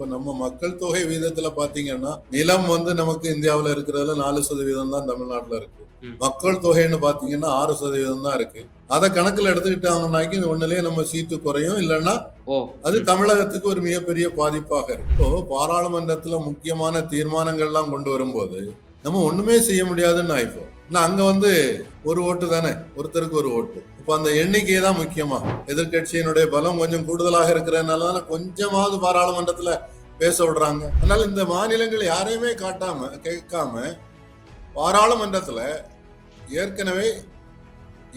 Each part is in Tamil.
இப்ப நம்ம மக்கள் தொகை வீதத்துல பாத்தீங்கன்னா நிலம் நமக்கு இந்தியாவுல இருக்கிறதுல 4% தான் தமிழ்நாட்டுல இருக்கு. மக்கள் தொகைன்னு பாத்தீங்கன்னா 6% தான் இருக்கு. அதை கணக்குல எடுத்துக்கிட்டாங்கன்னாக்கி ஒண்ணுலயே நம்ம சீட்டு குறையும், இல்லைன்னா அது தமிழகத்துக்கு ஒரு மிகப்பெரிய பாதிப்பாக இருக்கு. இப்போ பாராளுமன்றத்துல முக்கியமான தீர்மானங்கள்லாம் கொண்டு வரும்போது நம்ம ஒண்ணுமே செய்ய முடியாதுன்னு ஆயிப்போம். அங்க ஒரு ஓட்டு தானே, ஒருத்தருக்கு ஒரு ஓட்டு. இப்ப அந்த எண்ணிக்கை தான் முக்கியமா. எதிர்கட்சியினுடைய பலம் கொஞ்சம் கூடுதலாக இருக்கிறதுனால கொஞ்சமாவது பாராளுமன்றத்துல பேச விடுறாங்க. அதனால இந்த மாநிலங்கள் யாரையுமே கேட்காம பாராளுமன்றத்துல ஏற்கனவே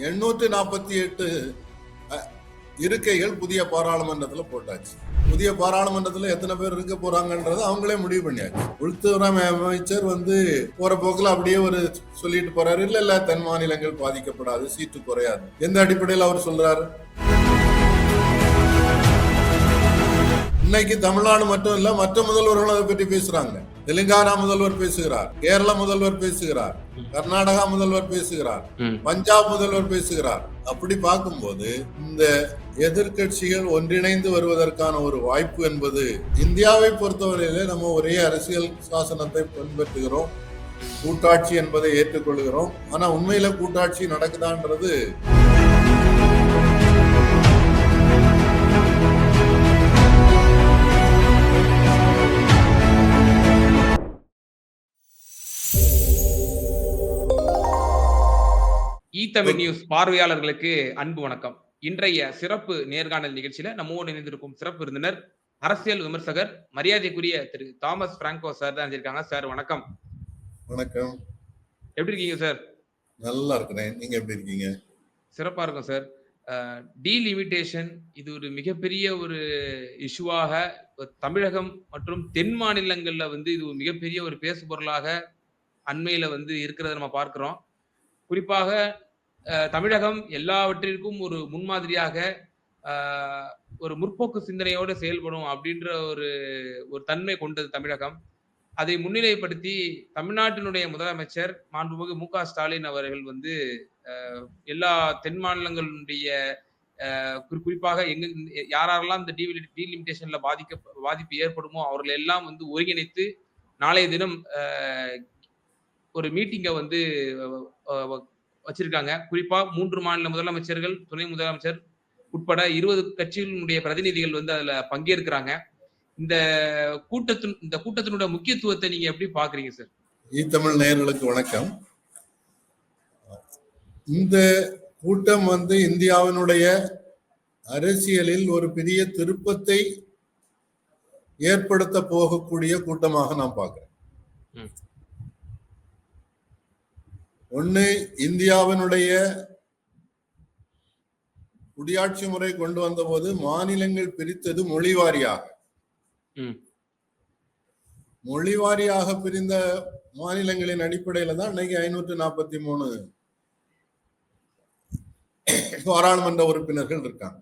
848 இருக்கைகள் புதிய பாராளுமன்றத்துல போட்டாச்சு. புதிய பாராளுமன்றத்துல எத்தனை பேர் இருக்க போறாங்கன்றத அவங்களே முடிவு பண்ணியாச்சு. உள்துறை அமைச்சர் போற போக்குல அப்படியே சொல்லிட்டு போறாரு, இல்ல தென் மாநிலங்கள் பாதிக்கப்படாது, சீட்டு குறையாது. எந்த அடிப்படையில் அவர் சொல்றாரு? இன்னைக்கு தமிழ்நாடு மட்டும் இல்ல, மற்ற முதல்வர்கள் அதை பற்றி பேசுறாங்க. தெலுங்கானா முதல்வர் பேசுகிறார், கேரள முதல்வர் பேசுகிறார், கர்நாடகா முதல்வர் பேசுகிறார், பஞ்சாப் முதல்வர் பேசுகிறார். அப்படி பார்க்கும்போது இந்த எதிர்கட்சிகள் ஒன்றிணைந்து வருவதற்கான ஒரு வாய்ப்பு என்பது, இந்தியாவை பொறுத்தவரையிலே நம்ம ஒரே அரசியல் சாசனத்தை பின்பற்றுகிறோம், கூட்டாட்சி என்பதை ஏற்றுக்கொள்கிறோம். ஆனா உண்மையில கூட்டாட்சி நடக்குதான்றது தமிழ் நியூஸ் பார்வையாளர்களுக்கு அன்பு வணக்கம். இன்றைய சிறப்பு நேர்காணல் நிகழ்ச்சியில நம்மோடு இணைந்திருக்கும் சிறப்பு விருந்தினர் அரசியல் விமர்சகர் மரியாதைக்குரிய திரு தாமஸ் பிராங்கோ சார் தான் இருக்காங்க. சார் வணக்கம். வணக்கம். எப்படி இருக்கீங்க சார்? நல்லா இருக்கிறேன். நீங்க எப்படி இருக்கீங்க? சிறப்பா இருக்கும் சார். டீலிமிட்டேஷன் இது ஒரு மிகப்பெரிய ஒரு இஷ்யூவாக தமிழகம் மற்றும் தென் மாநிலங்கள்ல இது ஒரு மிகப்பெரிய ஒரு பேசு பொருளாக அண்மையில இருக்கிறத நம்ம பார்க்கிறோம். குறிப்பாக தமிழகம் எல்லாவற்றிற்கும் ஒரு முன்மாதிரியாக ஒரு முற்போக்கு சிந்தனையோடு செயல்படும் அப்படின்ற ஒரு தன்மை கொண்டது தமிழகம். அதை முன்னிலைப்படுத்தி தமிழ்நாட்டினுடைய முதலமைச்சர் மாண்புமிகு மு.க. ஸ்டாலின் அவர்கள் எல்லா தென் மாநிலங்களுடைய குறிப்பாக யாரெல்லாம் இந்த டீலிமிட்டேஷன்ல பாதிப்பு ஏற்படுமோ அவர்கள் எல்லாம் ஒருங்கிணைத்து நாளைய தினம் ஒரு மீட்டிங்கை வச்சிருக்காங்க. குறிப்பா 3 மாநில முதலமைச்சர்கள், துணை முதலமைச்சர் உட்பட 20 கட்சிகளுடைய பிரதிநிதிகள் அதுல பங்கேற்கிறாங்க. இந்த கூட்டத்தினுடைய முக்கியத்துவத்தை நீங்க எப்படி பாக்குறீங்க சார்? தமிழ் நேயர்களுக்கு வணக்கம். இந்த கூட்டம் இந்தியாவினுடைய அரசியலில் ஒரு பெரிய திருப்பத்தை ஏற்படுத்த போகக்கூடிய கூட்டமாக நான் பார்க்கிறேன். ஒண்ணு, இந்தியாவினுடைய குடியாட்சி முறை கொண்டு வந்த போது மாநிலங்கள் பிரித்தது மொழிவாரியாக பிரிந்த மாநிலங்களின் அடிப்படையில தான் இன்னைக்கு 543 பாராளுமன்ற உறுப்பினர்கள் இருக்காங்க.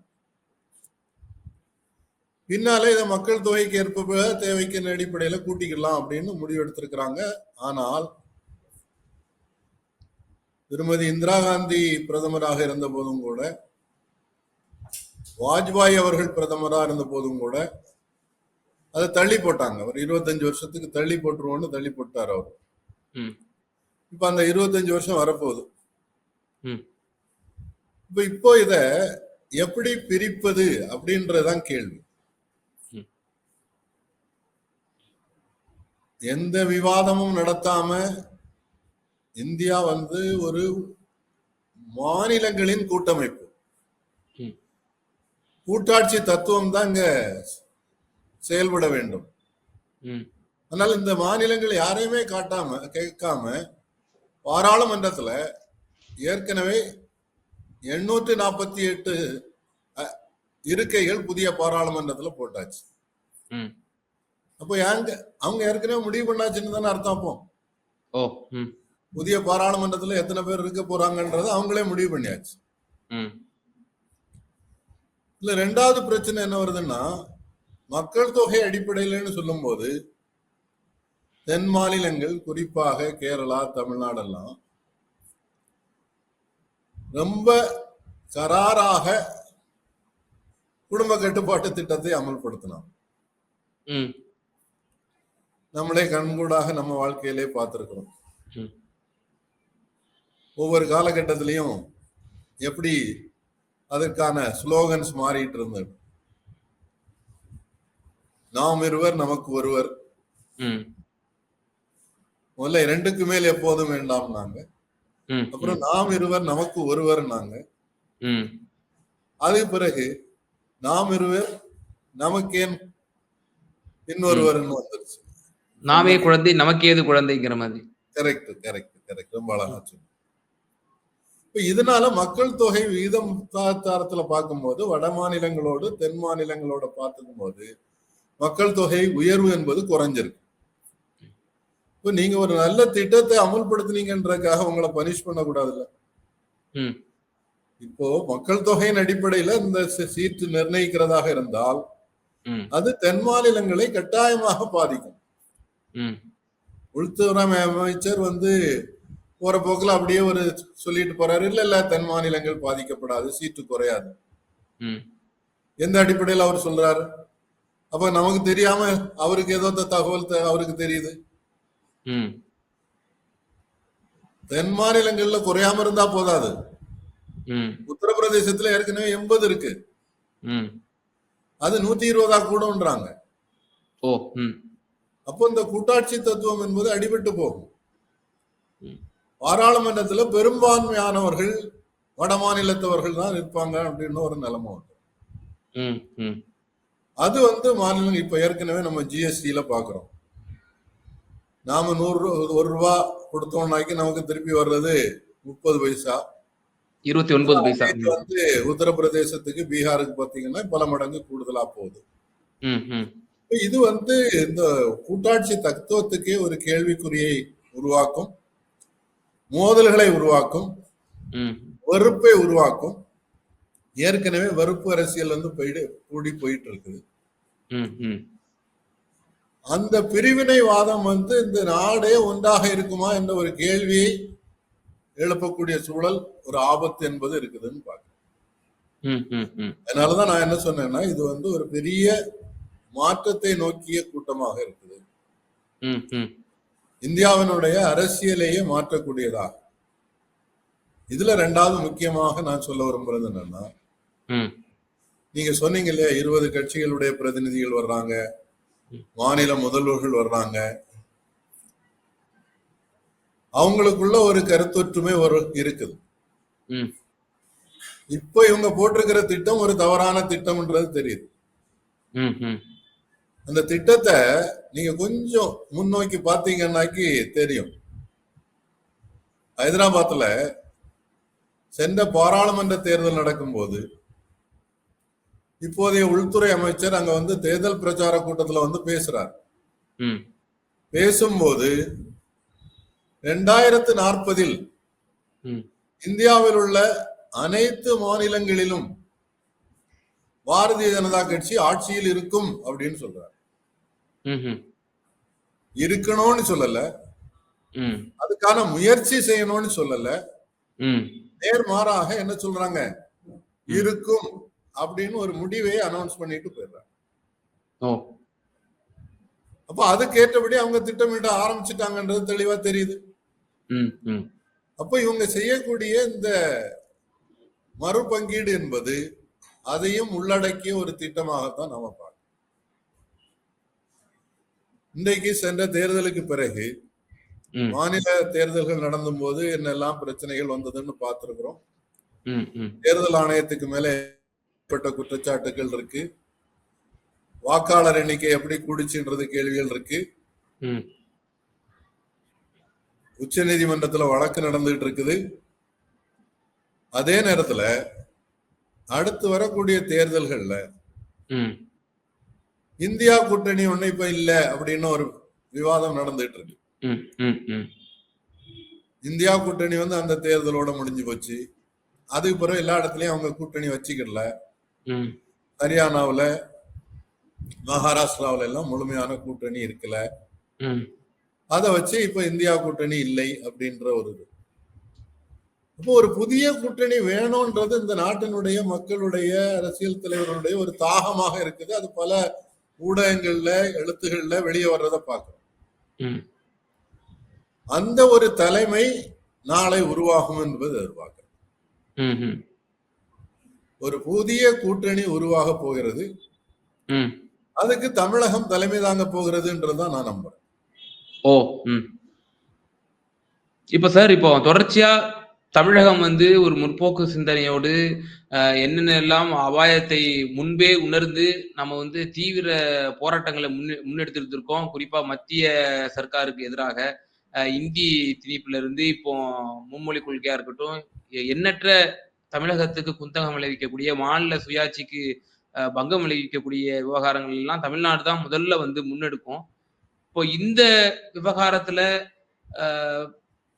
பின்னாலே இதை மக்கள் தொகைக்கு ஏற்ப தேவைக்கு அடிப்படையில கூட்டிக்கலாம் அப்படின்னு முடிவு எடுத்திருக்கிறாங்க. ஆனால் திருமதி இந்திரா காந்தி பிரதமராக இருந்த போதும் கூட, வாஜ்பாய் அவர்கள் பிரதமராக இருந்த போதும் கூட அதை தள்ளி போட்டாங்க. அவர் 25 வருஷத்துக்கு தள்ளி போட்டுருவோம்னு தள்ளி போட்டார் அவர். இப்ப அந்த 25 வருஷம் வரப்போகுது. இப்போ இத எப்படி பிரிப்பது அப்படின்றதான் கேள்வி. எந்த விவாதமும் நடத்தாம இந்தியா ஒரு மாநிலங்களின் கூட்டமைப்பு, கூட்டாட்சி தத்துவம் தான் இங்க செயல்பட வேண்டும். அதனால இந்த மாநிலங்கள் யாரையுமே கேட்காம பாராளுமன்றத்துல ஏற்கனவே 848 இருக்கைகள் புதிய பாராளுமன்றத்துல போட்டாச்சு. அப்போ அவங்க ஏற்கனவே முடிவு பண்ணாச்சுன்னு தானே அர்த்தம். அப்போ புதிய பாராளுமன்றத்துல எத்தனை பேர் இருக்க போறாங்கன்றத அவங்களே முடிவு பண்ணியாச்சு. இல்ல, ரெண்டாவது பிரச்சனை என்ன வருதுன்னா, மக்கள் தொகை அடிப்படையிலன்னு சொல்லும் போது தென் மாநிலங்கள், குறிப்பாக கேரளா, தமிழ்நாடெல்லாம் ரொம்ப கராராக குடும்ப கட்டுப்பாட்டு திட்டத்தை அமல்படுத்தினான். நம்மளே கண்கூடாக நம்ம வாழ்க்கையிலே பார்த்திருக்கிறோம். ம். ஒவ்வொரு காலகட்டத்திலையும் எப்படி அதற்கான ஸ்லோகன்ஸ் மாறிட்டு இருந்தது. நாம் இருவர் நமக்கு ஒருவர், ம். முதல்ல 2க்கு மேல் எப்போதும் வேண்டாம் நாங்க, ம். அப்புறம் நாம் இருவர் நமக்கு ஒருவர் நாங்க, ம். அதுக்கு பிறகு நாம் இருவர் நமக்கேன் இன்னொருவர்னு வந்துருச்சு. நாமே குழந்தை நமக்கேது குழந்தைங்கிற மாதிரி. கரெக்ட் கரெக்ட் கரெக்ட், ரொம்ப அழகா சொன்னீங்க. இப்ப இதனால மக்கள் தொகை விகிதம் தாரத்துல பார்க்கும்போது வட மாநிலங்களோடு தென் மாநிலங்களோட பார்த்துக்கும் போது மக்கள் தொகை உயர்வு என்பது குறைஞ்சிருக்கு. இப்ப நீங்க ஒரு நல்ல திட்டத்தை அமுல்படுத்தினீங்கன்றதுக்காக உங்களை பனிஷ் பண்ணக்கூடாதுல்ல. ம். இப்போ மக்கள் தொகையின் அடிப்படையில இந்த சீட்டு நிர்ணயிக்கிறதாக இருந்தால் ம். அது தென் மாநிலங்களை கட்டாயமாக பாதிக்கும். ம். உள்துறை அமைச்சர் போற போக்குல அப்படியே ஒரு சொல்லிட்டு போறாரு, இல்ல இல்ல தென் மாநிலங்கள் பாதிக்கப்படாது, சீட்டு குறையாது. ம். எந்த அடிப்படையில் அவர் சொல்றாரு? அப்ப நமக்கு தெரியாம அவருக்கு ஏதோ தகவல் அவருக்கு தெரியுது. ம். தென் மாநிலங்கள்ல குறையாம இருந்தா போதாது. ம். உத்தரப்பிரதேசத்துல ஏற்கனவே 80 இருக்கு, ம். அது 120 கூடன்றாங்க. ஓ. ம். அப்போ இந்த கூட்டாட்சி தத்துவம் என்பது அடிபட்டு போகும். ம். பாராளுமன்றத்துல பெரும்பான்மையானவர்கள் வட மாநிலத்தவர்கள் தான் இருப்பாங்க அப்படின்னு ஒரு நிலைமை வந்து ம். ம். அது மாநிலம் இப்ப ஏற்கனவே நம்ம ஜிஎஸ்டியில பாக்குறோம். நாம 1 ரூபா கொடுத்தோம்னாக்கி நமக்கு திருப்பி வர்றது 30 பைசா, 29 பைசா. உத்தரப்பிரதேசத்துக்கு பீகாருக்கு பாத்தீங்கன்னா பல மடங்கு கூடுதலா போகுது. ம். ம். இது இந்த கூட்டாட்சி தத்துவத்துக்கே ஒரு கேள்விக்குறியை உருவாக்கும், மோதல்களை உருவாக்கும், ம். வெறுப்பை உருவாக்கும். ஏற்கனவே வெறுப்பு அரசியல் கூடி போயிட்டு இருக்குது. ம். ம். அந்த பிரிவினைவாதம் இந்த நாடே ஒன்றாக இருக்குமா என்ற ஒரு கேள்வியை எழுப்பக்கூடிய சூழல், ஒரு ஆபத்து என்பது இருக்குதுன்னு பாக்குறேன். ம். ம். ம். அதனாலதான் நான் என்ன சொன்னேன்னா, இது ஒரு பெரிய மாற்றத்தை நோக்கிய கூட்டமாக இருக்குது. ம். ம். இந்தியாவினுடைய அரசியலையே மாற்றக்கூடியதாக. இதுல 2வது முக்கியமாக நான் சொல்ல விரும்புறது என்னன்னா, ம். நீங்க சொன்னீங்க இல்லையா, 20 கட்சிகளுடைய பிரதிநிதிகள் வர்றாங்க, மாநில முதல்வர்கள் வர்றாங்க, அவங்களுக்குள்ள ஒரு கருத்தொற்றுமை இருக்குது. ம். இப்ப இவங்க போட்டிருக்கிற திட்டம் ஒரு தவறான திட்டம்ன்றது தெரியுது. ம். ம். அந்த திட்டத்தை நீங்க கொஞ்சம் முன்னோக்கி பார்த்தீங்கன்னாக்கி தெரியும். ஹைதராபாத்ல சென்ற பாராளுமன்ற தேர்தல் நடக்கும்போது இப்போதைய உள்துறை அமைச்சர் அங்க தேர்தல் பிரச்சார கூட்டத்துல பேசுறார். ம். பேசும்போது 2040 ம். இந்தியாவில் உள்ள அனைத்து மாநிலங்களிலும் பாரதிய ஜனதா கட்சி ஆட்சியில் இருக்கும் அப்படின்னு சொல்றார். ம்ஹும். இருக்கணும்னு சொல்லல, ம். அதுக்கான முயற்சி செய்யணும்னு சொல்லல, ம். நேர்மாறாக என்ன சொல்றாங்க, இருக்கும் அப்படின்னு ஒரு முடிவை அனௌன்ஸ் பண்ணிட்டு போயிடுறாங்க. ஓ. அப்ப அதுக்கேற்றபடி அவங்க திட்டமிட ஆரம்பிச்சுட்டாங்கன்றது தெளிவா தெரியுது. ம். ம். அப்ப இவங்க செய்யக்கூடிய இந்த மறுபங்கீடு என்பது அதையும் உள்ளடக்கிய ஒரு திட்டமாகத்தான் நாம பார்க்கணும். இன்றைக்கு சென்ற தேர்தலுக்கு பிறகு ம். மாநில தேர்தல்கள் நடந்தும் போது என்னெல்லாம் பிரச்சனைகள் வந்ததுன்னு பார்த்திருக்கிறோம். ம். ம். தேர்தல் ஆணையத்துக்கு மேல ஏற்பட்ட குற்றச்சாட்டுகள் இருக்கு, வாக்காளர் எண்ணிக்கை எப்படி கூடிச்சுன்றது கேள்விகள் இருக்கு, ம். உச்ச நீதிமன்றத்துல வழக்கு நடந்துகிட்டு இருக்குது. அதே நேரத்துல அடுத்து வரக்கூடிய தேர்தல்கள்ல ம். இந்தியா கூட்டணி ஒண்ணு இப்ப இல்ல அப்படின்னு ஒரு விவாதம் நடந்துட்டு இருக்கு. ம். ம். ம். இந்தியா கூட்டணி அந்த தேர்தலோட முடிஞ்சு போச்சு. அதுக்கு பிறகு எல்லா இடத்துலயும் அவங்க கூட்டணி வச்சுக்கல. ம். ஹரியானாவுல, மகாராஷ்டிராவில எல்லாம் முழுமையான கூட்டணி இருக்கல. ம். அதை வச்சு இப்ப இந்தியா கூட்டணி இல்லை அப்படின்ற ஒரு இது. அப்போ ஒரு புதிய கூட்டணி வேணும்ன்றது இந்த நாட்டினுடைய மக்களுடைய அரசியல் தலைவர்களுடைய ஒரு தாகமாக இருக்குது. அது பல ஊடகங்கள்ல எழுத்துகள்ல வெளியே வர்றதை பார்க்கிறோம். ம். அந்த ஒரு தலைமை நாளை உருவாகும் என்பது எதிர்பார்க்கிறேன். ம்ஹ்ம். ஒரு புதிய கூட்டணி உருவாக போகிறது. ம். அதுக்கு தமிழகம் தலைமை தாங்க போகிறதுன்றதுதான் நான் நம்புறேன். ஓ! ம். இப்ப சார், இப்போ தொடர்ச்சியா தமிழகம் வந்து ஒரு முற்போக்கு சிந்தனையோடு என்னென்னலாம் அபாயத்தை முன்பே உணர்ந்து நம்ம வந்து தீவிர போராட்டங்களை முன்னெடுத்துட்டு இருக்கோம். குறிப்பா மத்திய சர்க்காருக்கு எதிராக இந்தி திணிப்புல இருந்து இப்போ மும்மொழி கொள்கையா இருக்கட்டும், எண்ணற்ற தமிழகத்துக்கு குந்தகம் விளைவிக்கக்கூடிய, மாநில சுயாட்சிக்கு பங்கம் விளைவிக்கக்கூடிய விவகாரங்கள் எல்லாம் தமிழ்நாடு தான் முதல்ல வந்து முன்னெடுக்கும். இப்போ இந்த விவகாரத்துல அ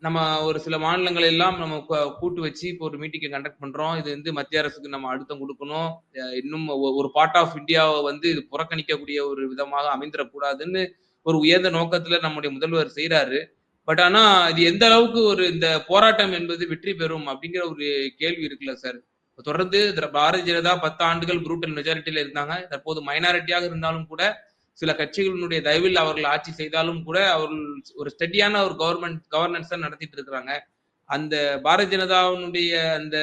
நம்ம ஒரு சில மாநிலங்கள் எல்லாம் நம்ம கூட்டு வச்சு இப்போ ஒரு மீட்டிங்க கண்டக்ட் பண்றோம். இது வந்து மத்திய அரசுக்கு நம்ம அழுத்தம் குடுக்கணும். இன்னும் ஒரு பார்ட் ஆஃப் இந்தியாவ வந்து இது புறக்கணிக்கக்கூடிய ஒரு விதமாக அமைந்துறக்கூடாதுன்னு ஒரு உயர்ந்த நோக்கத்துல நம்முடைய முதல்வர் செய்றாரு. பட் ஆனா, இது எந்த அளவுக்கு ஒரு இந்த போராட்டம் என்பது வெற்றி பெறும் அப்படிங்கிற ஒரு கேள்வி இருக்குல்ல சார். தொடர்ந்து பாரதிய ஜனதா 10 ஆண்டுகள் ப்ரூட்டல் மெஜாரிட்டில இருந்தாங்க. தற்போது மைனாரிட்டியாக இருந்தாலும் கூட, சில கட்சிகளினுடைய தயவில் அவர்கள் ஆட்சி செய்தாலும் கூட, அவர்கள் ஒரு ஸ்டெடியான ஒரு கவர்னன்ஸ் தான் நடத்திட்டு இருக்கிறாங்க. அந்த பாரதிய ஜனதாவினுடைய அந்த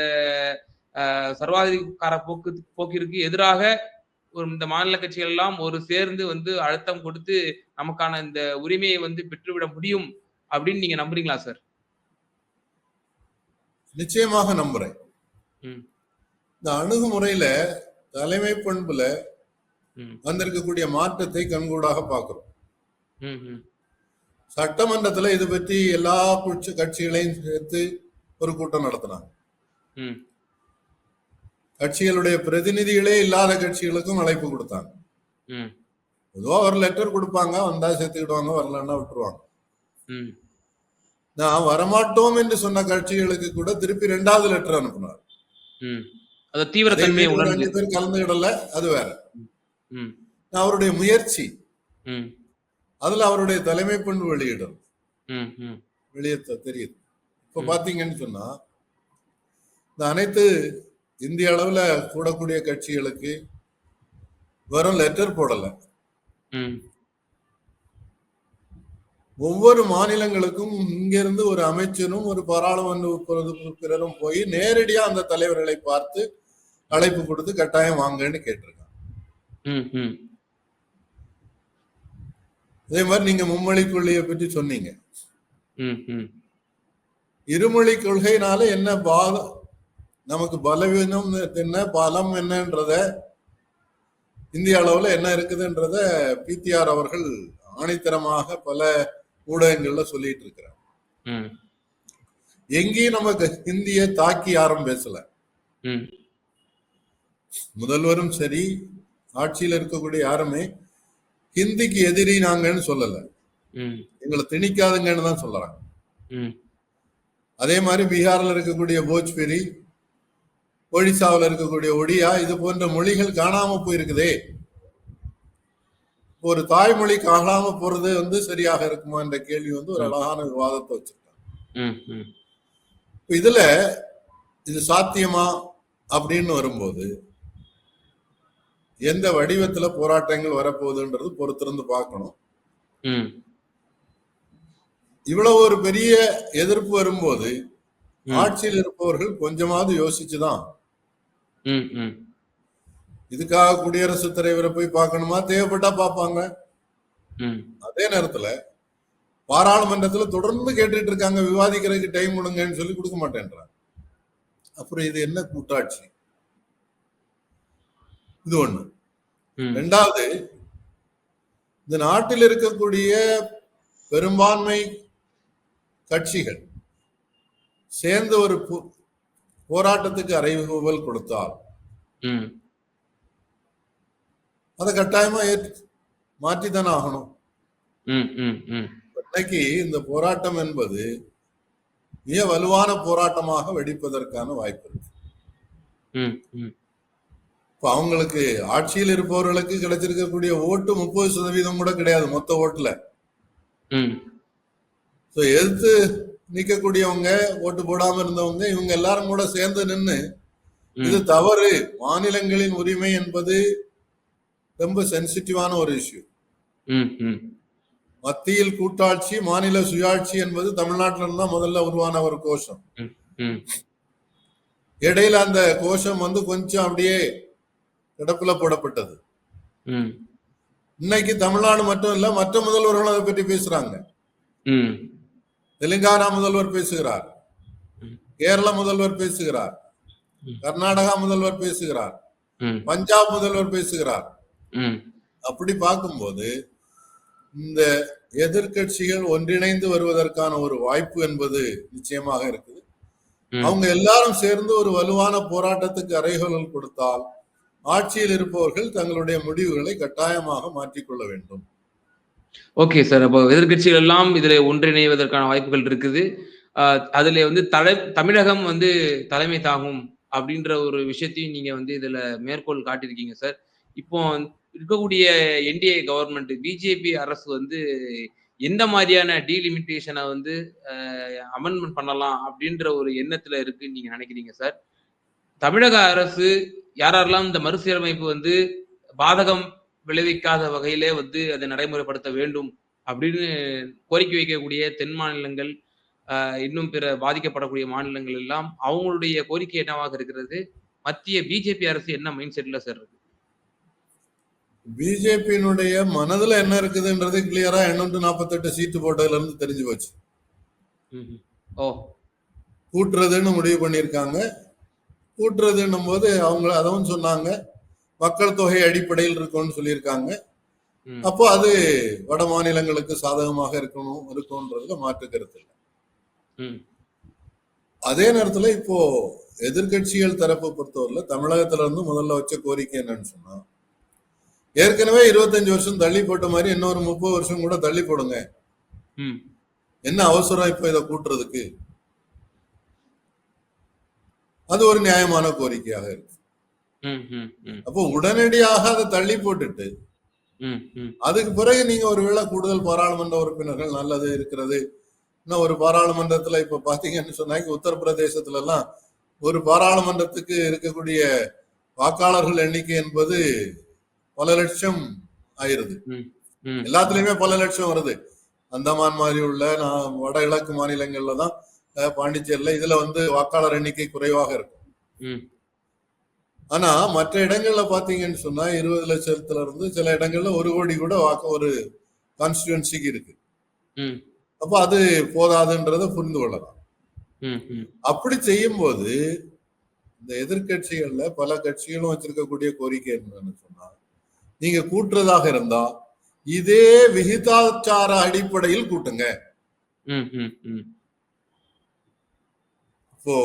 சர்வாதிகார போக்கிற்கு எதிராக இந்த மாநில கட்சிகள் எல்லாம் ஒரு சேர்ந்து வந்து அழுத்தம் கொடுத்து நமக்கான இந்த உரிமையை வந்து பெற்றுவிட முடியும் அப்படின்னு நீங்க நம்புறீங்களா சார்? நிச்சயமாக நம்புறேன். ம். இந்த அணுகுமுறையில தலைமை பண்புல ம். வந்திருக்கக்கூடிய மாற்றத்தை கண்கூடாக பார்க்கிறோம். ம். ம். சட்டமன்றத்துல இது பற்றி எல்லா கட்சிகளையும் சேர்த்து ஒரு கூட்டம் நடத்தினாங்க. ம். கட்சிகளுடைய பிரதிநிதிகளே இல்லாத கட்சிகளுக்கும் அழைப்பு கொடுத்தாங்க. ம். பொதுவா ஒரு லெட்டர் கொடுப்பாங்க, வந்தா சேர்த்துக்கிடுவாங்க, வரலன்னா விட்டுருவாங்க. ம். நான் வரமாட்டோம் என்று சொன்ன கட்சிகளுக்கு கூட திருப்பி 2வது லெட்டர் அனுப்பினார். ம். அது தீவிரத்தன்மையை உணர்ந்து 2 பேர் கலந்துகிடல, அது வேற. ம். அவருடைய முயற்சி, ம். அதுல அவருடைய தலைமை பண்பு வெளியிடும், ம். ம். வெளியே தெரியுது. இப்ப பாத்தீங்கன்னு சொன்னா இந்த அனைத்து இந்திய அளவுல கூடக்கூடிய கட்சிகளுக்கு வெறும் லெட்டர் போடல, ம். ஒவ்வொரு மாநிலங்களுக்கும் இங்கிருந்து ஒரு அமைச்சரும் ஒரு பாராளுமன்ற உறுப்பினரும் போய் நேரடியா அந்த தலைவர்களை பார்த்து அழைப்பு கொடுத்து கட்டாயம் வாங்கன்னு கேட்டிருக்காங்க. ம். ம். அதே மாதிரி நீங்க மும்மொழி கொள்கையை பற்றி சொன்னீங்க. ம். ம். இருமொழி கொள்கையினால என்ன நமக்கு பலவீனம் என்ன, பலம் என்னன்றத, இந்திய அளவுல என்ன இருக்குதுன்றத பிடிஆர் அவர்கள் ஆணித்தரமாக பல ஊடகங்கள்ல சொல்லிட்டு இருக்கிறார். ம். எங்கேயும் நமக்கு ஹிந்தியை தாக்கி யாரும் பேசல. ம். முதல்வரும் சரி, ஆட்சியில் இருக்கக்கூடிய யாருமே ஹிந்திக்கு எதிரி நாங்கன்னு சொல்லல, ம். எங்களை திணிக்காதுங்கன்னு தான் சொல்றாங்க. ம். அதே மாதிரி பீகார்ல இருக்கக்கூடிய போஜ்புரி, ஒடிசாவில் இருக்கக்கூடிய ஒடியா, இது போன்ற மொழிகள் காணாம போயிருக்குதே. ஒரு தாய்மொழி காணாம போறது வந்து சரியாக இருக்குமா என்ற கேள்வி வந்து ஒரு அழகான விவாதத்தை வச்சிருக்காங்க. இதுல இது சாத்தியமா அப்படின்னு வரும்போது எந்த வடிவத்துல போராட்டங்கள் வரப்போகுதுன்றது பொறுத்திருந்து பார்க்கணும். இவ்வளவு ஒரு பெரிய எதிர்ப்பு வரும்போது ஆட்சியில் இருப்பவர்கள் கொஞ்சமாவது யோசிச்சுதான் இதுக்காக குடியரசுத் தலைவரை போய் பார்க்கணுமா, தேவைப்பட்டா பார்ப்பாங்க. அதே நேரத்துல பாராளுமன்றத்துல தொடர்ந்து கேட்டுட்டு இருக்காங்க, விவாதிக்கிறதுக்கு டைம் கொடுங்கன்னு சொல்லி கொடுக்க மாட்டேன்றாங்க. அப்புறம் இது என்ன கூட்டாட்சி? இது ஒண்ணு. ரெண்டாவது, இந்த நாட்டில் இருக்கக்கூடிய பெரும்பான்மை கட்சிகள் சேர்ந்து ஒரு போராட்டத்துக்கு அறைகூவல் கொடுத்தால் அதை கட்டாயமா மாற்றித்தானே ஆகணும். இன்னைக்கு இந்த போராட்டம் என்பது மிக வலுவான போராட்டமாக வெடிப்பதற்கான வாய்ப்பு இருக்கு. இப்ப அவங்களுக்கு ஆட்சியில் இருப்பவர்களுக்கு கிடைச்சிருக்கக்கூடிய ஓட்டு 30% கூட கிடையாது மொத்த ஓட்டுல. எதிர்த்து நிக்கக்கூடியவங்க, ஓட்டு போடாம இருந்தவங்க, இவங்க எல்லாரும் கூட சேர்ந்து நின்று இது தவறு, மாநிலங்களின் உரிமை என்பது ரொம்ப சென்சிட்டிவான ஒரு இஷ்யூ. மத்தியில் கூட்டாட்சி, மாநில சுயாட்சி என்பது தமிழ்நாட்டில இருந்தா முதல்ல உருவான ஒரு கோஷம். ம், ம், இடையில அந்த கோஷம் வந்து கொஞ்சம் அப்படியே கிடப்புல போடப்பட்டது. ம், இன்னைக்கு தமிழ்நாடு மட்டும் இல்ல, மற்ற முதல்வர்களும் அதை பற்றி பேசுறாங்க. ம், தெலுங்கானா முதல்வர் பேசுகிறார், ம், கேரள முதல்வர் பேசுகிறார், ம், கர்நாடகா முதல்வர் பேசுகிறார், ம், பஞ்சாப் முதல்வர் பேசுகிறார். ம், அப்படி பார்க்கும்போது இந்த எதிர்க்கட்சிகள் ஒன்றிணைந்து வருவதற்கான ஒரு வாய்ப்பு என்பது நிச்சயமாக இருக்குது. ம். அவங்க எல்லாரும் சேர்ந்து ஒரு வலுவான போராட்டத்துக்கு அறைகூவல் கொடுத்தால் ஆட்சியில் இருப்பவர்கள் தங்களுடைய முடிவுகளை கட்டாயமாக மாற்றிக்கொள்ள வேண்டும். Okay sir. அப்போ எதிர்க்கட்சிகள் எல்லாம் இதுல ஒன்றிணைவதற்கான வாய்ப்புகள் இருக்குது. அதுல வந்து தமிழகம் வந்து தலைமை தாங்கும் அப்படின்ற ஒரு விஷயத்தையும் நீங்க வந்து இதுல மேற்கோள் காட்டியிருக்கீங்க சார். இப்போ இருக்கக்கூடிய என்டிஏ கவர்மெண்ட் பிஜேபி அரசு வந்து எந்த மாதிரியான டீலிமிட்டேஷனை வந்து அமெண்ட்மெண்ட் பண்ணலாம் அப்படின்ற ஒரு எண்ணத்துல இருக்குன்னு நீங்க நினைக்கிறீங்க சார்? தமிழக அரசு யாரெல்லாம் இந்த மறுசீரமைப்பு வந்து பாதகம் விளைவிக்காத வகையிலே வந்து அதை நடைமுறைப்படுத்த வேண்டும் அப்படின்னு கோரிக்கை வைக்கக்கூடிய தென் மாநிலங்கள், இன்னும் பிற பாதிக்கப்படக்கூடிய மாநிலங்கள் எல்லாம் அவங்களுடைய கோரிக்கை என்னவாக இருக்கிறது? மத்திய பிஜேபி அரசு என்ன மைண்ட் செட்ல சார் இருக்கு? பிஜேபியினுடைய மனதுல என்ன இருக்குதுன்றது கிளியரா 848 சீட்டு போட்டதுல இருந்து தெரிஞ்சு போச்சு. ஓ, கூட்டுறதுன்னு முடிவு பண்ணியிருக்காங்க. கூட்டுறதுன்னும் போது அவங்க அதவும் சொன்னாங்க, மக்கள் தொகை அடிப்படையில் இருக்கும்னு சொல்லியிருக்காங்க. அப்போ அது வட மாநிலங்களுக்கு சாதகமாக இருக்கும்ன்றதுல மாற்று கருத்து இல்லை. அதே நேரத்துல இப்போ எதிர்கட்சிகள் தரப்பை பொறுத்தவரையில தமிழகத்துல இருந்து முதல்ல வச்ச கோரிக்கை என்னன்னு சொன்னா, ஏற்கனவே 25 வருஷம் தள்ளி போட்ட மாதிரி இன்னொரு 30 வருஷம் கூட தள்ளி போடுங்க. என்ன அவசரம் இப்ப இதை கூட்டுறதுக்கு? அது ஒரு நியாயமான கோரிக்கையாக இருக்கு. அப்போ உடனடியாக அதை தள்ளி போட்டுட்டு அதுக்கு பிறகு நீங்க ஒருவேளை கூடுதல் பாராளுமன்ற உறுப்பினர்கள் நல்லது இருக்கிறது. இன்னும் ஒரு பாராளுமன்றத்துல இப்ப பாத்தீங்கன்னு சொன்னாங்க, உத்தரப்பிரதேசத்துல எல்லாம் ஒரு பாராளுமன்றத்துக்கு இருக்கக்கூடிய வாக்காளர்கள் எண்ணிக்கை என்பது பல லட்சம் ஆயிருது. எல்லாத்துலயுமே பல லட்சம் வருது. அந்தமான் மாதிரி உள்ள வட கிழக்கு மாநிலங்கள்ல தான், பாண்டிச்சேரியில இதுல வந்து வாக்காளர் எண்ணிக்கை குறைவாக இருக்கும். ஆனா மற்ற இடங்கள்ல பாத்தீங்கன்னு சொன்னா 20 லட்சத்துல இருந்து சில இடங்கள்ல 1 கோடி கூட ஒரு கான்ஸ்டிடுவன்சிக்கு இருக்கு. அப்ப அது போதாதுன்றத புரிந்து கொள்ளலாம். அப்படி செய்யும் போது இந்த எதிர்கட்சிகள்ல பல கட்சிகளும் வச்சிருக்கக்கூடிய கோரிக்கை என்னன்னு சொன்னா, நீங்க கூட்டுறதாக இருந்தா இதே விகிதாச்சார அடிப்படையில் கூட்டுங்க. இப்போ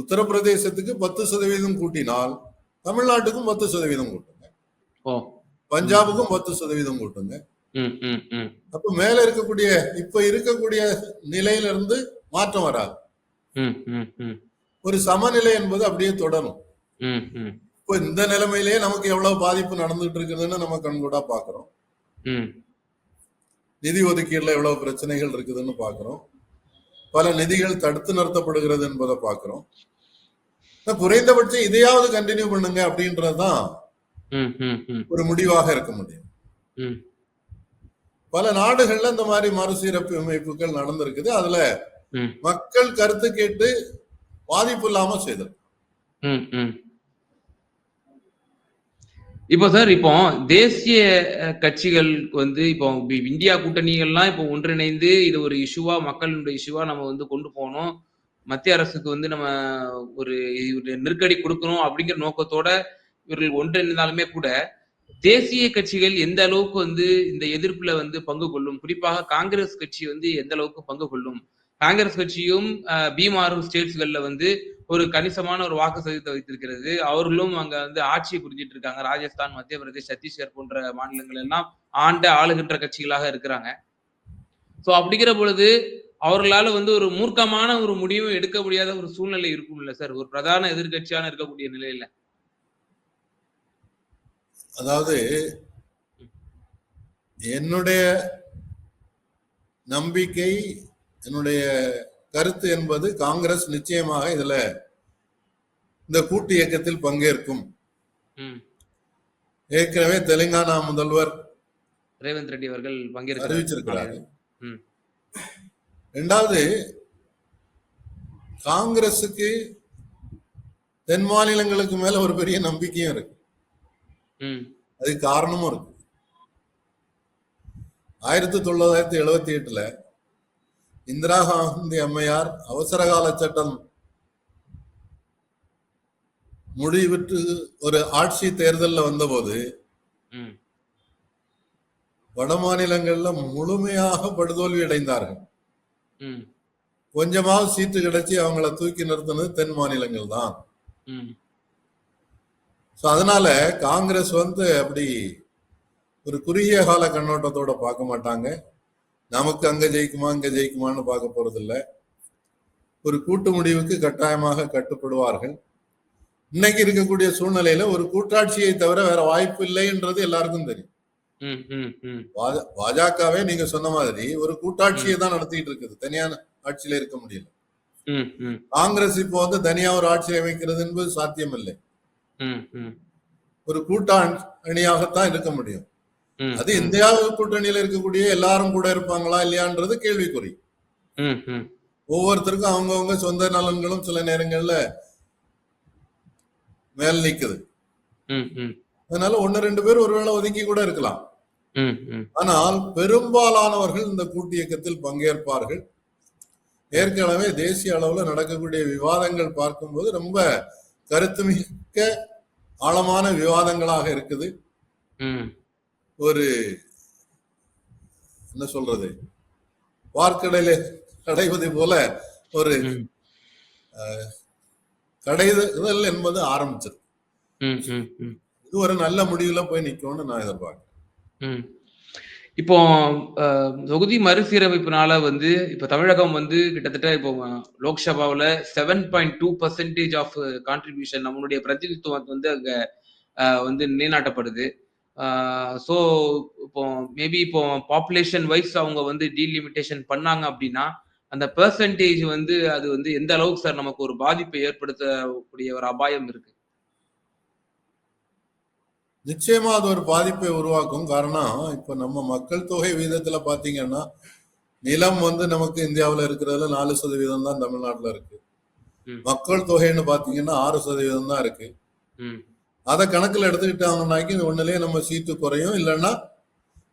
உத்தரப்பிரதேசத்துக்கு 10% கூட்டினால் தமிழ்நாட்டுக்கும் 10% கூட்டுங்க, பஞ்சாபுக்கும் 10% கூட்டுங்க. அப்ப மேல இருக்கக்கூடிய இப்ப இருக்கக்கூடிய நிலையில இருந்து மாற்றம் வராது. ஒரு சமநிலை என்பது அப்படியே தொடரும். இப்போ இந்த நிலைமையிலேயே நமக்கு எவ்வளவு பாதிப்பு நடந்துட்டு இருக்குதுன்னு நம்ம கண்கூடா பாக்குறோம். நிதி ஒதுக்கீடுல எவ்வளவு பிரச்சனைகள் இருக்குதுன்னு பாக்குறோம். பல நிதிகள் தடுத்து நிறுத்தப்படுகிறது என்பதை பாக்குறோம். குறைந்தபட்சம் இதையாவது கண்டினியூ பண்ணுங்க அப்படின்றதுதான் ஒரு முடிவாக இருக்க முடியும். பல நாடுகள்ல இந்த மாதிரி மறுசீரமைப்புகள் நடந்திருக்குது. அதுல மக்கள் கருத்து கேட்டு பாதிப்பு இல்லாம செய்தது. இப்போ சார், இப்போ தேசிய கட்சிகள் வந்து இப்போ இந்தியா கூட்டணிகள்லாம் இப்போ ஒன்றிணைந்து இது ஒரு இஷ்யூவா, மக்களுடைய இஷ்யூவா நம்ம வந்து கொண்டு போகணும், மத்திய அரசுக்கு வந்து நம்ம ஒரு நெருக்கடி கொடுக்கணும் அப்படிங்கிற நோக்கத்தோட இவர்கள் ஒன்றிணைந்தாலுமே கூட தேசிய கட்சிகள் எந்த அளவுக்கு வந்து இந்த எதிர்ப்புல வந்து பங்கு கொள்ளும்? குறிப்பாக காங்கிரஸ் கட்சி வந்து எந்த அளவுக்கு பங்கு கொள்ளும்? காங்கிரஸ் கட்சியும் பீமாறும் ஸ்டேட்ஸ்கள்ல வந்து ஒரு கணிசமான ஒரு வாக்கு சதவீதத்தை வைத்திருக்கிறது. அவர்களும் அங்க வந்து ஆட்சியை புரிஞ்சிட்டு இருக்காங்க. ராஜஸ்தான், மத்திய பிரதேஷ், சத்தீஸ்கர் போன்ற மாநிலங்கள் எல்லாம் ஆளுகின்ற கட்சிகளாக இருக்கிறாங்க. சோ அப்படிங்கிற பொழுது அவர்களால வந்து ஒரு மூர்க்கமான ஒரு முடிவும் எடுக்க முடியாத ஒரு சூழ்நிலை இருக்கும்ல சார், ஒரு பிரதான எதிர்கட்சியான இருக்கக்கூடிய நிலையில. அதாவது என்னுடைய நம்பிக்கை, என்னுடைய கருத்து என்பது காங்கிரஸ் நிச்சயமாக இதுல இந்த கூட்டு இயக்கத்தில் பங்கேற்கும். ஏற்கனவே தெலுங்கானா முதல்வர் ரேவந்த் ரெட்டி அவர்கள் பங்கேற்கிறார். அறிவிச்சிருக்கிறாரு. ம். ரெண்டாவது, காங்கிரசுக்கு தென் மாநிலங்களுக்கு மேல ஒரு பெரிய நம்பிக்கையும் இருக்கு. ம். அதுக்கு காரணமும் இருக்கு. 1978 இந்திரா காந்தி அம்மையார் அவசரகால சட்டம் முடிவிட்டு ஒரு ஆட்சி தேர்தல்ல வந்தபோது ம். வட மாநிலங்கள்ல முழுமையாக படுதோல்வி அடைந்தார்கள். ம். கொஞ்சமாவது சீட்டு கிடைச்சி அவங்கள தூக்கி நிறுத்தினது தென் மாநிலங்கள் தான். ம். அதனால காங்கிரஸ் அப்படி ஒரு குறுகிய கால கண்ணோட்டத்தோட பார்க்க மாட்டாங்க. நமக்கு அங்க ஜெயிக்குமா இங்க ஜெயிக்குமான்னு பார்க்க போறது இல்ல. ஒரு கூட்டு முடிவுக்கு கட்டாயமாக கட்டுப்படுவார்கள். இன்னைக்கு இருக்கக்கூடிய சூழ்நிலையில ஒரு கூட்டாட்சியை தவிர வேற வாய்ப்பு இல்லைன்றது எல்லாருக்கும் தெரியும். பாஜகவே நீங்க சொன்ன மாதிரி ஒரு கூட்டாட்சியை தான் நடத்திட்டு இருக்குது, தனியான ஆட்சியில இருக்க முடியல. காங்கிரஸ் இப்போ தனியா ஒரு ஆட்சி அமைக்கிறது என்பது சாத்தியம் இல்லை. ஒரு கூட்டணியாகத்தான் இருக்க முடியும். அது இந்தியா கூட்டணியில இருக்கக்கூடிய எல்லாரும் கூட இருப்பாங்களா இல்லையான்றது கேள்விக்குறி. ஒவ்வொருத்தருக்கும் அவங்கவுங்க சொந்த நலன்களும் சில நேரங்கள்ல மேல் நிக்குது. அதனால 1-2 பேர் ஒருவேளை ஒதுங்கி கூட இருக்கலாம். ஆனால் பெரும்பாலானவர்கள் இந்த கூட்டு இயக்கத்தில் பங்கேற்பார்கள். ஏற்கனவே தேசிய அளவுல நடக்கக்கூடிய விவாதங்கள் பார்க்கும்போது ரொம்ப கருத்துமிக்க ஆழமான விவாதங்களாக இருக்குது. ஒரு என்ன சொல்றது, வார்க்கடையில கடைவது போல ஒரு கடைதல் என்பது ஆரம்பிச்சது. இது ஒரு நல்ல முடிவுல போய் நிக்கும்னு நான் எதிர்பார்க்கிறேன். இப்போ தொகுதி மறுசீரமைப்பினால இப்ப தமிழகம் கிட்டத்தட்ட இப்போ லோக்சபாவுல 7.2% ஆஃப் கான்ட்ரிபியூஷன் நம்மளுடைய பிரதிநிதித்துவம் அங்க நிலைநாட்டப்படுது. ஸோ இப்போ மேபி இப்போ பாப்புலேஷன் வைஸ் அவங்க டீலிமிட்டேஷன் பண்ணாங்க அப்படின்னா அந்த பெர்சன்டேஜ் அது எந்த அளவுக்கு சார் நமக்கு ஒரு பாதிப்பை ஏற்படுத்தக்கூடிய ஒரு அபாயம் இருக்கு? நிச்சயமா அது ஒரு பாதிப்பை உருவாக்கும். காரணம், இப்ப நம்ம மக்கள் தொகை வீதத்துல பாத்தீங்கன்னா நிலம் நமக்கு இந்தியாவில இருக்கிறதுல 4% தான் தமிழ்நாட்டுல இருக்கு. மக்கள் தொகைன்னு பாத்தீங்கன்னா 6% தான் இருக்கு. அதை கணக்குல எடுத்துக்கிட்டாங்கன்னாக்கி ஒண்ணுலயே நம்ம சீட்டு குறையும், இல்லைன்னா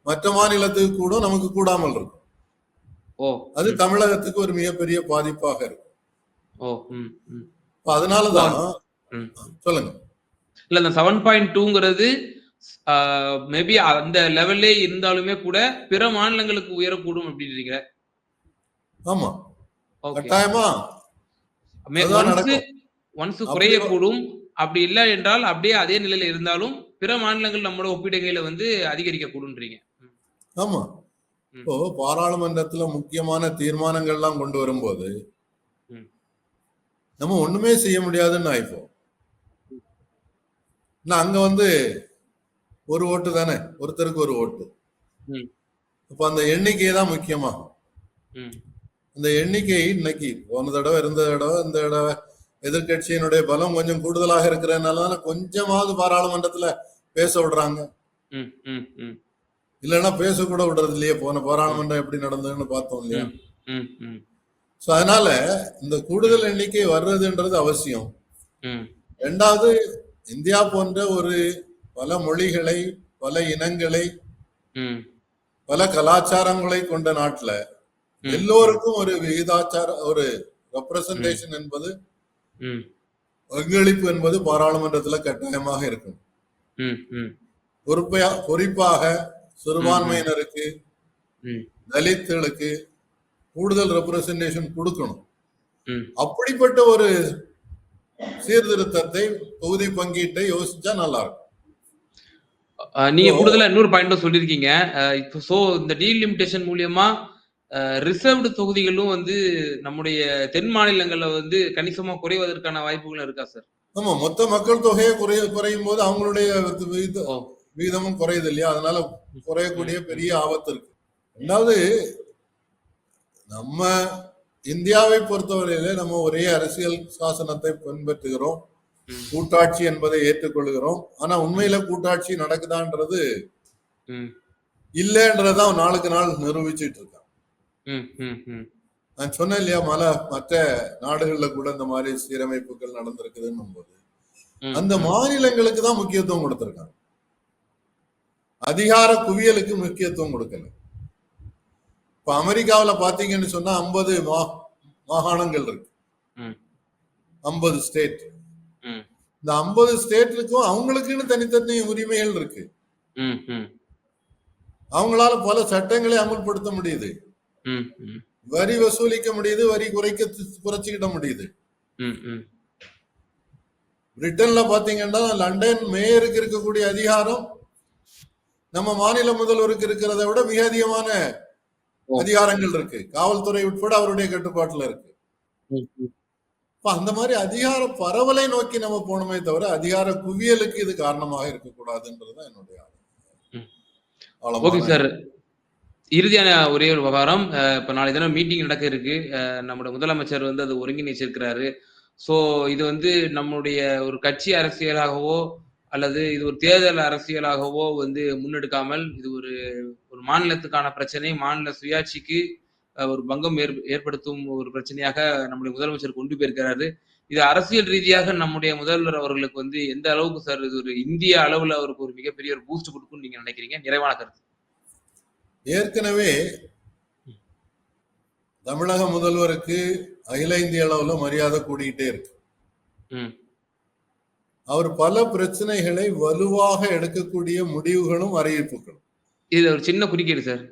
மற்ற மாநிலத்துக்கு கூட நமக்கு கூடாமல் இருக்கும். அது தமிழகத்துக்கு ஒரு மிகப்பெரிய பாதிப்பாக இருக்கும். அதனாலதான் சொல்லுங்க. இல்ல இந்த 7.2ங்கிறது மேபி அந்த லெவல்லே இருந்தாலுமே கூட பிற மாநிலங்களுக்கு உயரக்கூடும் அப்படின்றீங்க. ஆமா, கட்டாயமா ஒன்ஸ் குறையக்கூடும். அப்படி இல்லை என்றால் அப்படியே அதே நிலையில இருந்தாலும் பிற மாநிலங்கள் நம்மளோட ஒப்பீடுகையில அதிகரிக்க கூடுன்றீங்க. ஆமா, இப்போ பாராளுமன்றத்துல முக்கியமான தீர்மானங்கள்லாம் கொண்டு வரும்போது நம்ம ஒண்ணுமே செய்ய முடியாதுன்னு ஆயிப்போம். அங்க ஒரு ஓட்டு தானே, ஒருத்தருக்கு ஒரு ஓட்டு. இப்ப அந்த எண்ணிக்கை தான் முக்கியமாகும். அந்த எண்ணிக்கை இன்னைக்கு போன தடவை இருந்த தடவை இந்த தடவை எதிர்கட்சியினுடைய பலம் கொஞ்சம் கூடுதலாக இருக்கிறதுனால கொஞ்சமாவது பாராளுமன்றத்துல பேச விடுறாங்க. இல்லைன்னா பேசக்கூட விடுறது இல்லையே. போன பாராளுமன்றம் எப்படி நடந்ததுன்னு பார்த்தோம் இல்லையா? அதனால இந்த கூடுதல் எண்ணிக்கை வர்றதுன்றது அவசியம். ரெண்டாவது, இந்தியா போன்ற ஒரு பல மொழிகளை, பல இனங்களை, பல கலாச்சாரங்களை கொண்ட நாட்டுல எல்லோருக்கும் ஒரு விகிதாச்சார ஒரு ரெப்ரசன்டேஷன் என்பது, பங்களிப்பு என்பது பாராளுமன்றத்துல கட்டாயமாக இருக்கும். குறிப்பாக சிறுபான்மையினருக்கு, தலித்துகளுக்கு கூடுதல் ரெப்ரசன்டேஷன் கொடுக்கணும். அப்படிப்பட்ட ஒரு சீர்திருத்தத்தை, தொகுதி பங்கீட்டை யோசிச்சா நல்லா இருக்கும். நீங்க கூடுதலா இன்னொரு பாயிண்ட் சொல்லிருக்கீங்க. சோ இந்த டீலிமிட்டேஷன் மூலியமா ரிசர்வ்டு தொகுதிகளும் நம்முடைய தென் மாநிலங்கள்ல கணிசமா குறைவதற்கான வாய்ப்புகள் இருக்கா சார்? ஆமா, மொத்த மக்கள் தொகையை குறையும் போது அவங்களுடைய வீதமும் குறையுது இல்லையா? அதனால குறையக்கூடிய பெரிய ஆபத்து இருக்கு. ரெண்டாவது, நம்ம இந்தியாவை பொறுத்தவரையில நம்ம ஒரே அரசியல் சாசனத்தை பின்பற்றுகிறோம், கூட்டாட்சி என்பதை ஏற்றுக்கொள்கிறோம். ஆனா உண்மையில கூட்டாட்சி நடக்குதான்றது இல்லைன்றதான் நாளுக்கு நாள் நிரூபிச்சுட்டு இருக்கான். ம், ம், ம், நான் சொன்னேன் இல்லையா, மற்ற நாடுகள்ல கூட இந்த மாதிரி சீரமைப்புகள் நடந்திருக்குதுன்னு போது ம், அந்த ம். மாநிலங்களுக்கு தான் முக்கியத்துவம் கொடுத்திருக்காங்க, அதிகார குவியலுக்கு முக்கியத்துவம் கொடுக்கல. இப்ப அமெரிக்காவில் பாத்தீங்கன்னு சொன்னா 50 மாகாணங்கள் இருக்கு, ம், 50 ஸ்டேட். ம், இந்த 50 ஸ்டேட்டுக்கும் அவங்களுக்குன்னு தனித்தனி உரிமைகள் இருக்கு. ம், ம், அவங்களால பல சட்டங்களை அமல்படுத்த முடியுது, ம், ம், வரி வசூலிக்க முடியுது, வரி குறைச்சிக்கிட முடியுது. ம், ம். பிரிட்டன்ல பாத்தீங்கன்னா லண்டன் மேயருக்கு இருக்கக்கூடிய அதிகாரம் நம்ம மாநில முதல்வருக்கு இருக்கிறத விட மிக அதிகமான ஓ. அதிகாரங்கள் இருக்கு. காவல்துறை உட்பட அவருடைய கட்டுப்பாட்டுல இருக்கு. ம், ம். இப்ப அந்த மாதிரி அதிகார பரவலை நோக்கி நம்ம போனோமே தவிர அதிகார குவியலுக்கு இது காரணமாக இருக்கக்கூடாதுன்றதுதான் என்னுடைய ம். ஓகே ஆழமான சார். இறுதியான ஒரே ஒரு விவகாரம். இப்ப நாளை தினம் மீட்டிங் நடக்க இருக்கு. நம்முடைய முதலமைச்சர் வந்து அது ஒருங்கிணைச்சிருக்கிறாரு. சோ இது வந்து நம்முடைய ஒரு கட்சி அரசியலாகவோ அல்லது இது ஒரு தேர்தல் அரசியலாகவோ வந்து முன்னெடுக்காமல் இது ஒரு ஒரு மாநிலத்துக்கான பிரச்சனை, மாநில சுயாட்சிக்கு ஒரு பங்கம் ஏற்படுத்தும் ஒரு பிரச்சனையாக நம்முடைய முதலமைச்சர் கொண்டு போயிருக்கிறாரு. இது அரசியல் ரீதியாக நம்முடைய முதல்வர் அவர்களுக்கு வந்து எந்த அளவுக்கு சார் இது ஒரு இந்திய அளவுல அவருக்கு ஒரு மிகப்பெரிய ஒரு பூஸ்ட் கொடுக்கும்னு நீங்க நினைக்கிறீங்க? நிறைவான கருத்து. ஏற்கனவே தமிழக முதல்வருக்கு அகில இந்திய அளவுல மரியாதை கூடிக்கிட்டே இருக்கு. ம். அவர் பல பிரச்சனைகளை வலுவாக எடுக்கக்கூடிய முடிவுகளும் அறிவிப்புகளும். இது ஒரு சின்ன குறுக்கீடு சார்.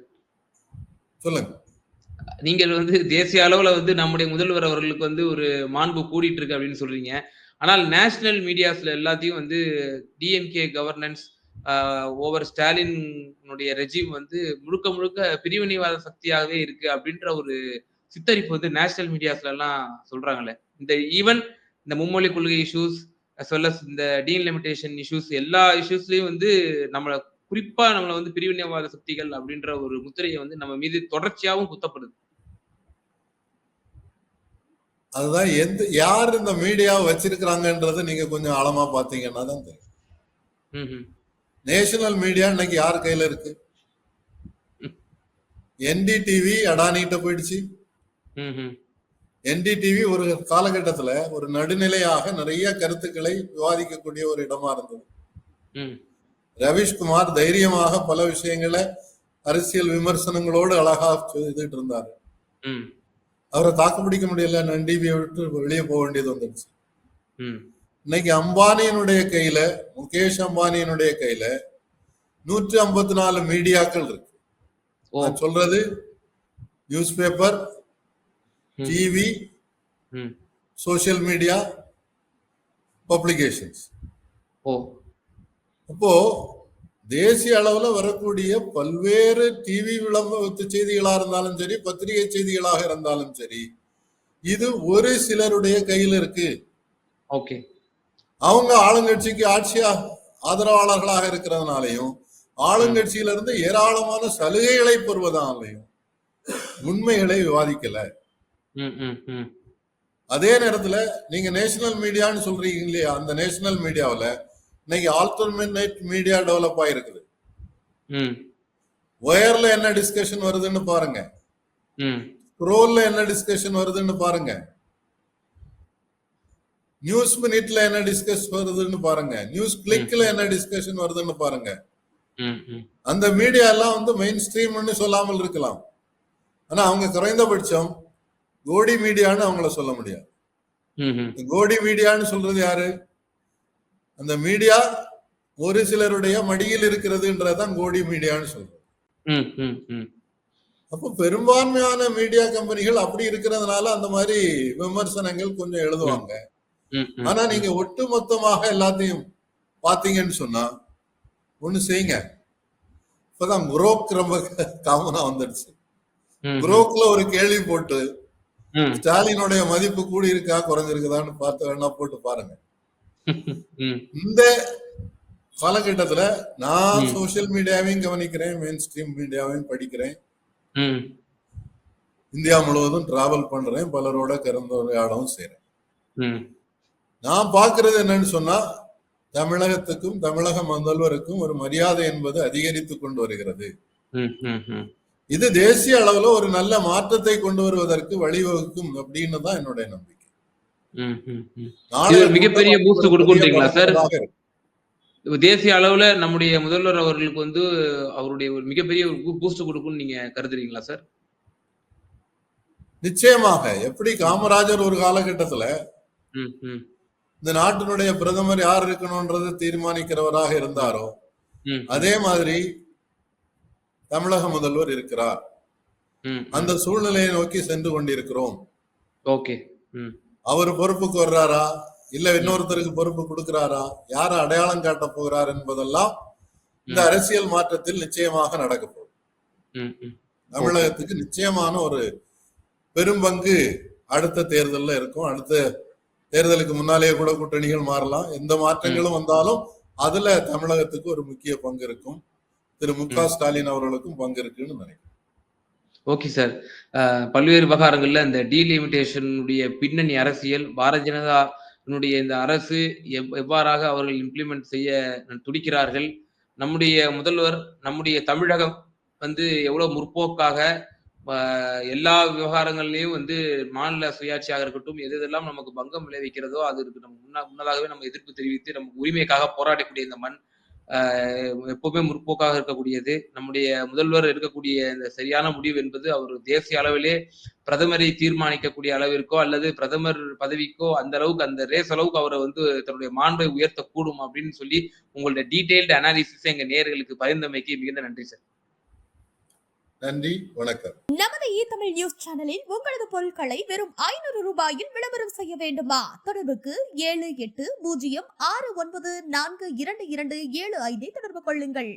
சொல்லுங்க. நீங்கள் வந்து தேசிய அளவுல வந்து நம்முடைய முதல்வர் அவர்களுக்கு வந்து ஒரு மாண்பு கூடிட்டு இருக்கு அப்படின்னு சொல்றீங்க. ஆனால் நேஷனல் மீடியாஸ்ல எல்லாத்தையும் வந்து டிஎம்கே கவர்னன்ஸ் ஓவர் ஸ்டாலினுடைய ரெஜிம் வந்து முழுக்க முழுக்க பிரிவினைவாத சக்தியாகவே இருக்கு அப்படின்ற ஒரு சித்தரிப்பு வந்து நேஷனல் மீடியாஸ்ல எல்லாம் சொல்றாங்களே. இந்த ஈவன் இந்த மும்மொழி கொள்கை இஷ்யூஸ் அஸ் வெல் அஸ் இந்த டீலிமிட்டேஷன் இஷ்யூஸ் எல்லா இஷ்யூஸ்லயும் வந்து நம்மள குறிப்பா நம்மள வந்து பிரிவினைவாத சக்திகள் அப்படின்ற ஒரு முத்திரையை வந்து நம்ம மீது தொடர்ச்சியாகவும் குத்தப்படுது. அதுதான் யார் இந்த மீடியாவை வச்சிருக்கிறாங்கன்றது நீங்க கொஞ்சம் ஆழமா பாத்தீங்கன்னா தான் தெரியும். ம்ஹும். நேஷனல் மீடியா இன்னைக்கு யார் கையில இருக்கு? என்டிடிவி அடானிகிட்ட போயிடுச்சு. ம்ஹும். என்டிடிவி ஒரு காலகட்டத்துல ஒரு நடுநிலையாக நிறைய கருத்துக்களை விவாதிக்கக்கூடிய ஒரு இடமா இருந்தது. ம். ரவீஷ்குமார் தைரியமாக பல விஷயங்களை அரசியல் விமர்சனங்களோடு அழகா செய்துட்டு இருந்தாரு. ம். அவரை தாக்கு பிடிக்க முடியல, என்டிவியை விட்டு வெளியே போக வேண்டியது வந்துடுச்சு. ம். இன்னைக்கு அம்பானியினுடைய கையில, முகேஷ் அம்பானியினுடைய கையில 154 மீடியாக்கள் இருக்கு. ஓ. நான் சொல்றது நியூஸ் பேப்பர், ம். டிவி, ம். Social media, publications. ஓ. அப்போ தேசிய அளவுல வரக்கூடிய பல்வேறு டிவி விளம்பர செய்திகளா இருந்தாலும் சரி, பத்திரிகை செய்திகளாக இருந்தாலும் சரி, இது ஒரு சிலருடைய கையில் இருக்கு. ஓகே. அவங்க ஆளுங்கட்சிக்கு ஆட்சியா ஆதரவாளர்களாக இருக்கிறதுனாலையும் ஆளுங்கட்சியிலிருந்து ஏராளமான சலுகைகளை பெறுவதாலையும் உண்மைகளை விவாதிக்கல. ம். ம். ம். அதே நேரத்துல நீங்க நேஷனல் மீடியான்னு சொல்றீங்க இல்லையா, அந்த நேஷனல் மீடியாவில் இன்னைக்கு ஆல்டர்னேட் மீடியா டெவலப் ஆயிருக்குது. ம். ஒயர்ல என்ன டிஸ்கஷன் வருதுன்னு பாருங்க, ம். ஸ்க்ரோல்ல என்ன டிஸ்கஷன் வருதுன்னு பாருங்க, நியூஸ் மினிட்ல என்ன டிஸ்கஸ் வருதுன்னு பாருங்க, நியூஸ் கிளிக்ல என்ன டிஸ்கஷன் வருதுன்னு பாருங்க. ம். ம். அந்த மீடியா எல்லாம் வந்து மெயின் ஸ்ட்ரீம்னு சொல்லாமல் இருக்கலாம், ஆனா அவங்க குறைந்தபட்சம் கோடி மீடியான்னு அவங்கள சொல்ல முடியாது. ம்ஹும். கோடி மீடியான்னு சொல்றது யாரு? அந்த மீடியா ஒரு சிலருடைய மடியில் இருக்கிறதுன்றதான் கோடி மீடியான்னு சொல்றது. ம். ம். ம். அப்போ பெரும்பான்மையான மீடியா கம்பெனிகள் அப்படி இருக்கிறதுனால அந்த மாதிரி விமர்சனங்கள் கொஞ்சம் எழுதுவாங்க. ம். ம். ஆனா நீங்க ஒட்டுமொத்தமாக எல்லாத்தையும் பாத்தீங்கன்னு சொன்னா ஒண்ணு செய்யுங்க. இப்பதான் குரோக் ரொம்ப காமனா வந்துடுச்சு. ம். குரோக்ல ஒரு கேள்வி போட்டு ம். ஸ்டாலினுடைய மதிப்பு கூடி இருக்கா குறைஞ்சிருக்குதான்னு பார்த்து வேணா போட்டு பாருங்க. ம். இந்த காலகட்டத்துல நான் ம். சோசியல் மீடியாவையும் கவனிக்கிறேன், மெயின் ஸ்ட்ரீம் மீடியாவையும் படிக்கிறேன், ம். இந்தியா முழுவதும் டிராவல் பண்றேன், பலரோட கலந்துரையாடவும் செய்றேன். ம். நான் பார்க்கிறது என்னன்னு சொன்னா தமிழகத்துக்கும் தமிழக முதல்வருக்கும் ஒரு மரியாதை என்பது அதிகரித்து கொண்டு வருகிறது. ம், ம், ம். இது தேசிய அளவுல ஒரு நல்ல மாற்றத்தை கொண்டு வருவதற்கு வழிவகுக்கும் அப்படின்னு தான் என்னுடைய நம்பிக்கை. ம், ம், ம். இது நாளைய ஒரு மிகப்பெரிய கூட்டம் பூஸ்ட் ஒரு பெரிய கொடுக்குன்றீங்களா சார்? பலனுள்ளதாக இருக்கும். தேசிய அளவுல நம்முடைய முதல்வர் அவர்களுக்கு வந்து அவருடைய ஒரு மிகப்பெரிய ஒரு பூஸ்ட் கொடுக்கும்னு நீங்க கருதுறீங்களா சார்? நிச்சயமாக எப்படி காமராஜர் ஒரு காலகட்டத்துல ம், ம், இந்த நாட்டினுடைய பிரதமர் யார் இருக்கணும்ன்றதை தீர்மானிக்கிறவராக இருந்தாரோ ம், ம், அதே மாதிரி தமிழக முதல்வர் இருக்கிறார். ம், அந்த சூழ்நிலையை நோக்கி சென்று கொண்டிருக்கிறோம். ஓகே. ம், அவர் பொறுப்புக்கு வர்றாரா இல்ல இன்னொருத்தருக்கு பொறுப்பு கொடுக்கிறாரா, யாரை அடையாளம் காட்ட போகிறார் என்பதெல்லாம் இந்த ம், அரசியல் மாற்றத்தில் நிச்சயமாக நடக்க போகுது. ம், ம். தமிழகத்துக்கு நிச்சயமான ஒரு பெரும்பங்கு அடுத்த தேர்தல்ல இருக்கும். அடுத்த தேர்தலுக்கு முன்னாலேயே கூட கூட்டணிகள் மாறலாம். எந்த மாற்றங்களும் வந்தாலும் அதுல தமிழகத்துக்கு ஒரு முக்கிய பங்கு இருக்கும். திரு மு க ம். ஸ்டாலின் அவர்களுக்கும் பங்கு இருக்குன்னு நினைக்கிறேன். Okay sir. பல்வேறு விவகாரங்கள்ல இந்த டீலிமிட்டேஷனுடைய பின்னணி அரசியல், பாரதிய ஜனதாவினுடைய இந்த அரசு எவ்வாறாக அவர்கள் இம்ப்ளிமெண்ட் செய்ய துடிக்கிறார்கள், நம்முடைய முதல்வர், நம்முடைய தமிழகம் வந்து எவ்வளவு முற்போக்காக எல்லா விவகாரங்கள்லயும் வந்து மாநில சுயாட்சியாக இருக்கட்டும், எது எதெல்லாம் நமக்கு பங்கம் விளைவிக்கிறதோ அதற்கு நம்ம முன்னதாகவே நம்ம எதிர்ப்பு தெரிவித்து நம்ம உரிமைக்காக போராடக்கூடிய இந்த மண் எப்பவுமே முற்போக்காக இருக்கக்கூடியது. நம்முடைய முதல்வர் எடுக்கக்கூடிய இந்த சரியான முடிவு என்பது அவர் தேசிய அளவிலே பிரதமரை தீர்மானிக்கக்கூடிய அளவிற்கோ அல்லது பிரதமர் பதவிக்கோ அந்த அளவுக்கு அந்த ரேஸ் அளவுக்கு அவரை வந்து தன்னுடைய மாண்பை உயர்த்தக்கூடும் அப்படின்னு சொல்லி உங்களுடைய டீடைல்டு அனாலிசிஸ் எங்க நேயர்களுக்கு பகிர்ந்தமைக்கு மிகுந்த நன்றி சார். நன்றி, வணக்கம். நமது தமிழ் நியூஸ் சேனலில் உங்களது பொருட்களை வெறும் 500 ரூபாயில் விளம்பரம் செய்ய வேண்டுமா? தொடர்புக்கு 7806942275 தொடர்பு கொள்ளுங்கள்.